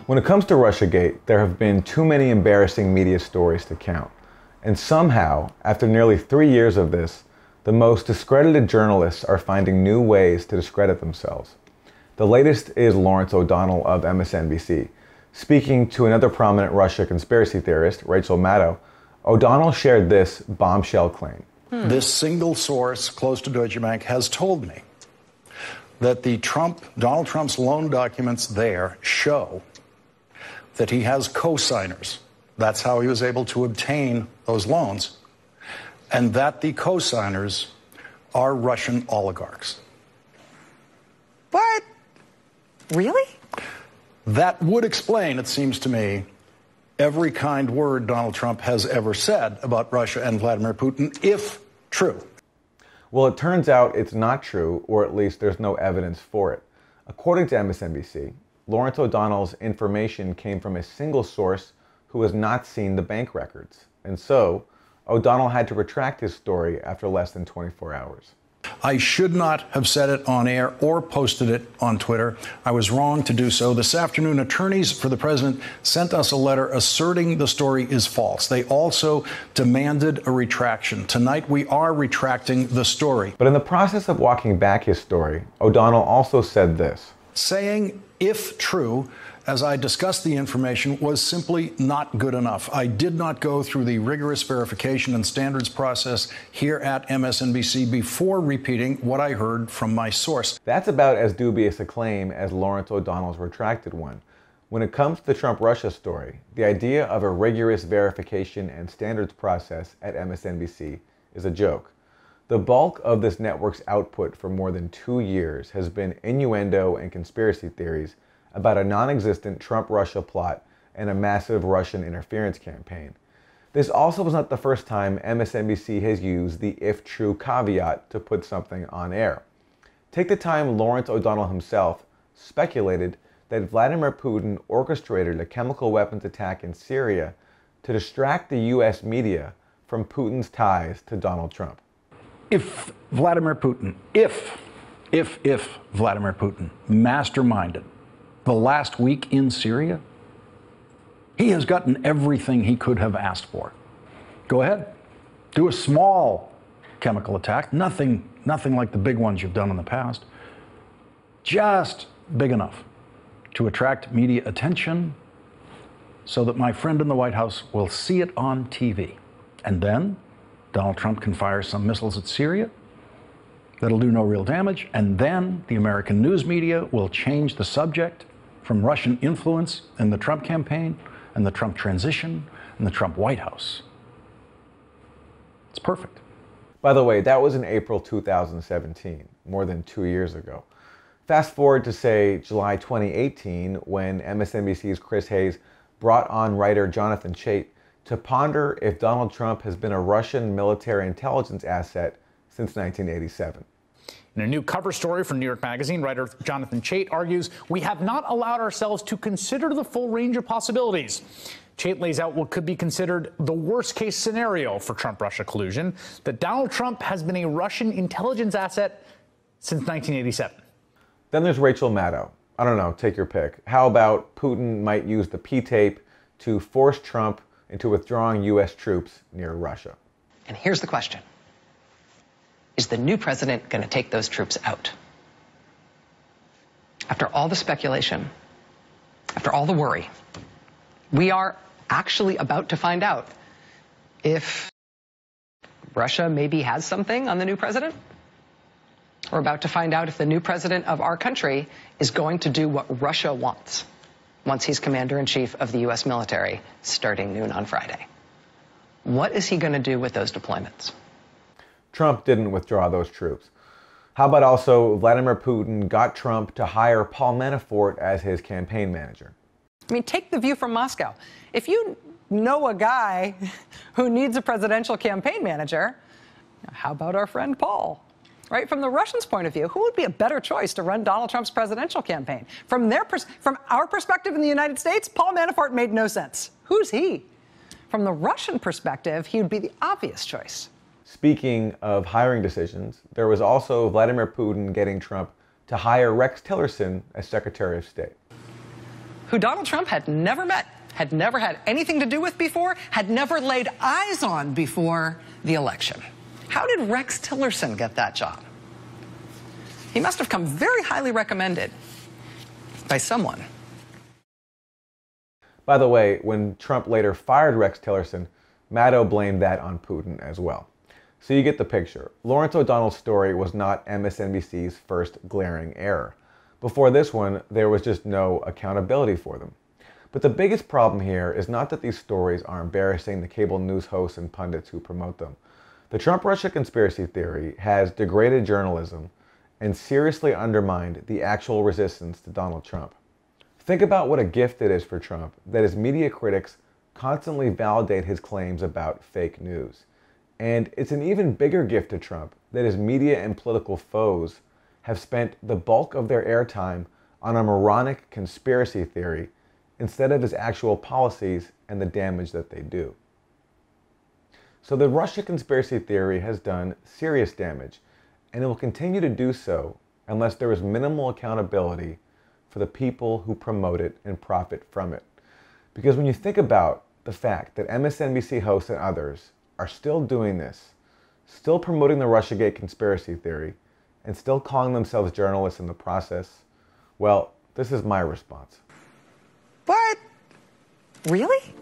When it comes to Russiagate, there have been too many embarrassing media stories to count. And somehow, after nearly 3 years of this, the most discredited journalists are finding new ways to discredit themselves. The latest is Lawrence O'Donnell of MSNBC. Speaking to another prominent Russia conspiracy theorist, Rachel Maddow, O'Donnell shared this bombshell claim. This single source close to Deutsche Bank has told me that Donald Trump's loan documents there show that he has co-signers. That's how he was able to obtain those loans. And that the co-signers are Russian oligarchs. What? Really? That would explain, it seems to me, every kind word Donald Trump has ever said about Russia and Vladimir Putin, if true. Well, it turns out it's not true, or at least there's no evidence for it. According to MSNBC, Lawrence O'Donnell's information came from a single source who has not seen the bank records. And so, O'Donnell had to retract his story after less than 24 hours. I should not have said it on air or posted it on Twitter. I was wrong to do so. This afternoon, attorneys for the president sent us a letter asserting the story is false. They also demanded a retraction. Tonight, we are retracting the story. But in the process of walking back his story, O'Donnell also said this. Saying, if true, as I discussed the information, was simply not good enough. I did not go through the rigorous verification and standards process here at MSNBC before repeating what I heard from my source. That's about as dubious a claim as Lawrence O'Donnell's retracted one. When it comes to the Trump-Russia story, the idea of a rigorous verification and standards process at MSNBC is a joke. The bulk of this network's output for more than 2 years has been innuendo and conspiracy theories about a non-existent Trump-Russia plot and a massive Russian interference campaign. This also was not the first time MSNBC has used the if true caveat to put something on air. Take the time Lawrence O'Donnell himself speculated that Vladimir Putin orchestrated a chemical weapons attack in Syria to distract the US media from Putin's ties to Donald Trump. If Vladimir Putin, if Vladimir Putin masterminded the last week in Syria, he has gotten everything he could have asked for. Go ahead, do a small chemical attack, nothing like the big ones you've done in the past, just big enough to attract media attention so that my friend in the White House will see it on TV. And then Donald Trump can fire some missiles at Syria that'll do no real damage, and then the American news media will change the subject from Russian influence in the Trump campaign and the Trump transition and the Trump White House. It's perfect. By the way, that was in April 2017, more than 2 years ago. Fast forward to, say, July 2018, when MSNBC's Chris Hayes brought on writer Jonathan Chait to ponder if Donald Trump has been a Russian military intelligence asset since 1987. In a new cover story from New York Magazine, writer Jonathan Chait argues we have not allowed ourselves to consider the full range of possibilities. Chait lays out what could be considered the worst-case scenario for Trump-Russia collusion, that Donald Trump has been a Russian intelligence asset since 1987. Then there's Rachel Maddow. I don't know, take your pick. How about Putin might use the P-tape to force Trump into withdrawing U.S. troops near Russia? And here's the question. Is the new president going to take those troops out? After all the speculation, after all the worry, we are actually about to find out if Russia maybe has something on the new president. We're about to find out if the new president of our country is going to do what Russia wants once he's commander-in-chief of the U.S. military starting noon on Friday. What is he going to do with those deployments? Trump didn't withdraw those troops. How about also Vladimir Putin got Trump to hire Paul Manafort as his campaign manager? I mean, take the view from Moscow. If you know a guy who needs a presidential campaign manager, how about our friend Paul? Right? From the Russians' point of view, who would be a better choice to run Donald Trump's presidential campaign? From our perspective in the United States, Paul Manafort made no sense. Who's he? From the Russian perspective, he would be the obvious choice. Speaking of hiring decisions, there was also Vladimir Putin getting Trump to hire Rex Tillerson as Secretary of State. who Donald Trump had never met, had never had anything to do with before, had never laid eyes on before the election. How did Rex Tillerson get that job? He must have come very highly recommended by someone. By the way, when Trump later fired Rex Tillerson, Maddow blamed that on Putin as well. So you get the picture. Lawrence O'Donnell's story was not MSNBC's first glaring error. Before this one, there was just no accountability for them. But the biggest problem here is not that these stories are embarrassing the cable news hosts and pundits who promote them. The Trump-Russia conspiracy theory has degraded journalism and seriously undermined the actual resistance to Donald Trump. Think about what a gift it is for Trump that his media critics constantly validate his claims about fake news. And it's an even bigger gift to Trump that his media and political foes have spent the bulk of their airtime on a moronic conspiracy theory instead of his actual policies and the damage that they do. So the Russia conspiracy theory has done serious damage, and it will continue to do so unless there is minimal accountability for the people who promote it and profit from it. Because when you think about the fact that MSNBC hosts and others are still doing this, still promoting the Russiagate conspiracy theory, and still calling themselves journalists in the process, well, this is my response. What? Really?